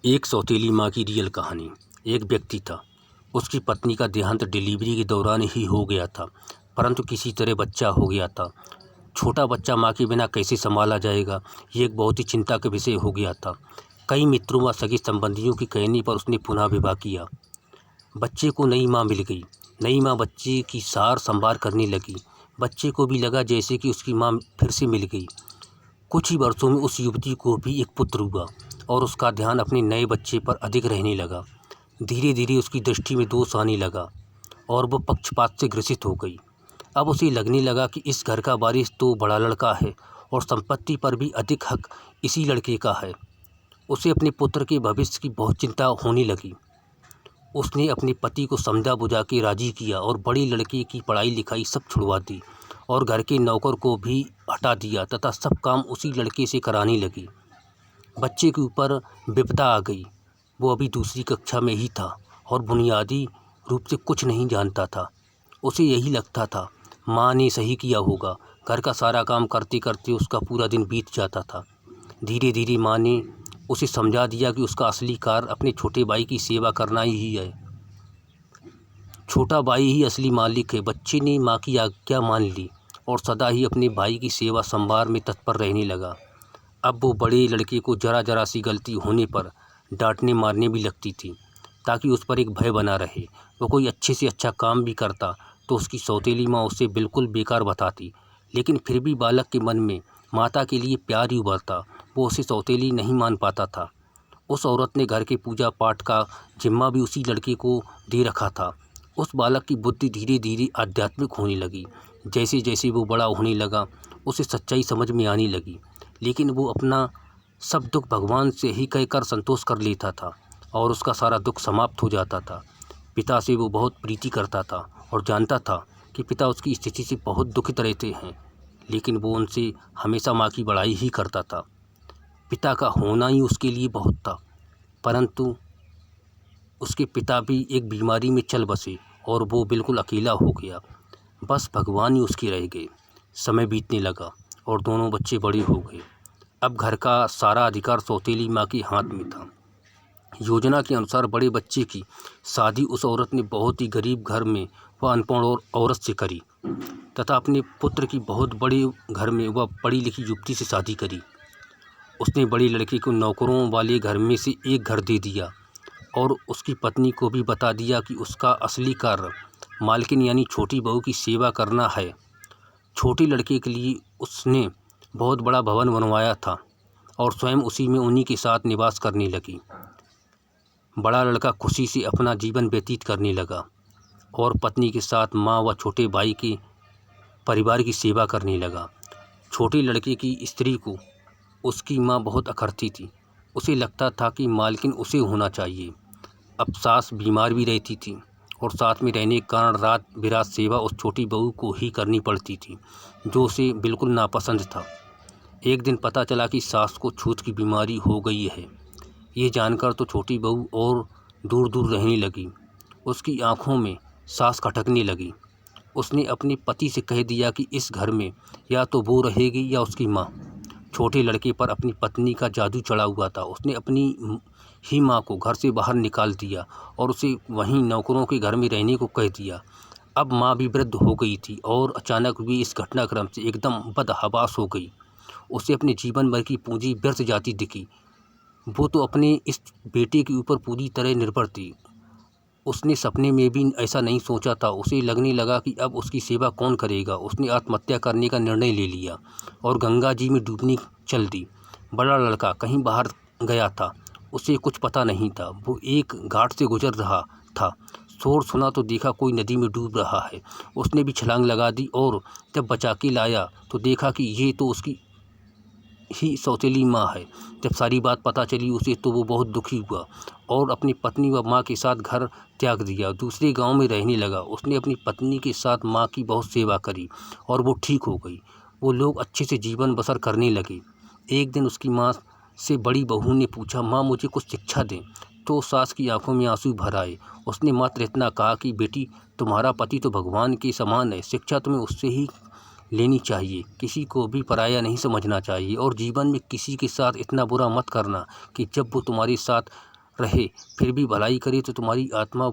एक सौतेली माँ की रियल कहानी। एक व्यक्ति था, उसकी पत्नी का देहांत डिलीवरी के दौरान ही हो गया था, परंतु किसी तरह बच्चा हो गया था। छोटा बच्चा माँ के बिना कैसे संभाला जाएगा, ये एक बहुत ही चिंता का विषय हो गया था। कई मित्रों व सगे संबंधियों के कहने पर उसने पुनः विवाह किया। बच्चे को नई माँ मिल गई। नई माँ बच्चे की सार संभार करने लगी। बच्चे को भी लगा जैसे कि उसकी माँ फिर से मिल गई। कुछ ही वर्षों में उस युवती को भी एक पुत्र हुआ और उसका ध्यान अपने नए बच्चे पर अधिक रहने लगा। धीरे धीरे उसकी दृष्टि में दोष आने लगा और वो पक्षपात से ग्रसित हो गई। अब उसे लगने लगा कि इस घर का वारिस तो बड़ा लड़का है और संपत्ति पर भी अधिक हक इसी लड़के का है। उसे अपने पुत्र के भविष्य की बहुत चिंता होने लगी। उसने अपने पति को समझा बुझा के राजी किया और बड़े लड़के की पढ़ाई लिखाई सब छुड़वा दी और घर के नौकर को भी हटा दिया तथा सब काम उसी लड़के से कराने लगी। बच्चे के ऊपर विपदा आ गई। वो अभी दूसरी कक्षा में ही था और बुनियादी रूप से कुछ नहीं जानता था। उसे यही लगता था माँ ने सही किया होगा। घर का सारा काम करते करते उसका पूरा दिन बीत जाता था। धीरे धीरे माँ ने उसे समझा दिया कि उसका असली कार्य अपने छोटे भाई की सेवा करना ही है। छोटा भाई ही असली मालिक है। बच्चे ने माँ की आज्ञा मान ली और सदा ही अपने भाई की सेवा संभार में तत्पर रहने लगा। अब वो बड़े लड़के को जरा जरा सी गलती होने पर डांटने मारने भी लगती थी, ताकि उस पर एक भय बना रहे। वो कोई अच्छे से अच्छा काम भी करता तो उसकी सौतेली माँ उसे बिल्कुल बेकार बताती, लेकिन फिर भी बालक के मन में माता के लिए प्यार ही उभरता। वो उसे सौतेली नहीं मान पाता था। उस औरत ने घर के पूजा पाठ का जिम्मा भी उसी लड़के को दे रखा था। उस बालक की बुद्धि धीरे धीरे आध्यात्मिक होने लगी। जैसे जैसे वो बड़ा होने लगा, उसे सच्चाई समझ में आने लगी, लेकिन वो अपना सब दुख भगवान से ही कहकर संतोष कर लेता था और उसका सारा दुख समाप्त हो जाता था। पिता से वो बहुत प्रीति करता था और जानता था कि पिता उसकी स्थिति से बहुत दुखित रहते हैं, लेकिन वो उनसे हमेशा माँ की बड़ाई ही करता था। पिता का होना ही उसके लिए बहुत था, परंतु उसके पिता भी एक बीमारी में चल बसे और वो बिल्कुल अकेला हो गया। बस भगवान ही उसके रह गए। समय बीतने लगा और दोनों बच्चे बड़े हो गए। अब घर का सारा अधिकार सौतेली माँ के हाथ में था। योजना के अनुसार बड़े बच्चे की शादी उस औरत ने बहुत ही गरीब घर में वह अनपढ़ औरत से करी तथा अपने पुत्र की बहुत बड़े घर में वह पढ़ी लिखी युवती से शादी करी। उसने बड़े लड़के को नौकरों वाले घर में से एक घर दे दिया और उसकी पत्नी को भी बता दिया कि उसका असली कार्य मालकिन यानी छोटी बहू की सेवा करना है। छोटे लड़के के लिए उसने बहुत बड़ा भवन बनवाया था और स्वयं उसी में उन्हीं के साथ निवास करने लगी। बड़ा लड़का खुशी से अपना जीवन व्यतीत करने लगा और पत्नी के साथ माँ व छोटे भाई के परिवार की सेवा करने लगा। छोटे लड़के की स्त्री को उसकी माँ बहुत अखरती थी। उसे लगता था कि मालकिन उसे होना चाहिए। अब सास बीमार भी रहती थी और साथ में रहने के कारण रात बिरात सेवा उस छोटी बहू को ही करनी पड़ती थी, जो उसे बिल्कुल नापसंद था। एक दिन पता चला कि सास को छूत की बीमारी हो गई है। ये जानकर तो छोटी बहू और दूर दूर रहने लगी। उसकी आंखों में सांस खटकने लगी। उसने अपने पति से कह दिया कि इस घर में या तो वो रहेगी या उसकी माँ। छोटे लड़के पर अपनी पत्नी का जादू चढ़ा हुआ था। उसने अपनी ही माँ को घर से बाहर निकाल दिया और उसे वहीं नौकरों के घर में रहने को कह दिया। अब माँ भी वृद्ध हो गई थी और अचानक हुई इस घटनाक्रम से एकदम बदहवास हो गई। उसे अपने जीवन भर की पूंजी व्यर्थ जाती दिखी। वो तो अपने इस बेटे के ऊपर पूरी तरह निर्भर थी। उसने सपने में भी ऐसा नहीं सोचा था। उसे लगने लगा कि अब उसकी सेवा कौन करेगा। उसने आत्महत्या करने का निर्णय ले लिया और गंगा जी में डूबने चल दी। बड़ा लड़का कहीं बाहर गया था, उसे कुछ पता नहीं था। वो एक घाट से गुजर रहा था, शोर सुना तो देखा कोई नदी में डूब रहा है। उसने भी छलांग लगा दी और जब बचा के लाया तो देखा कि ये तो उसकी ही सौतेली माँ है। जब सारी बात पता चली उसे तो वो बहुत दुखी हुआ और अपनी पत्नी व माँ के साथ घर त्याग दिया, दूसरे गांव में रहने लगा। उसने अपनी पत्नी के साथ माँ की बहुत सेवा करी और वो ठीक हो गई। वो लोग अच्छे से जीवन बसर करने लगे। एक दिन उसकी माँ से बड़ी बहू ने पूछा, माँ मुझे कुछ शिक्षा दें। तो सास की आंखों में आंसू भर आए। उसने मात्र इतना कहा कि बेटी, तुम्हारा पति तो भगवान के समान है। शिक्षा तुम्हें उससे ही लेनी चाहिए। किसी को भी पराया नहीं समझना चाहिए और जीवन में किसी के साथ इतना बुरा मत करना कि जब वो तुम्हारे साथ रहे फिर भी भलाई करे तो तुम्हारी आत्मा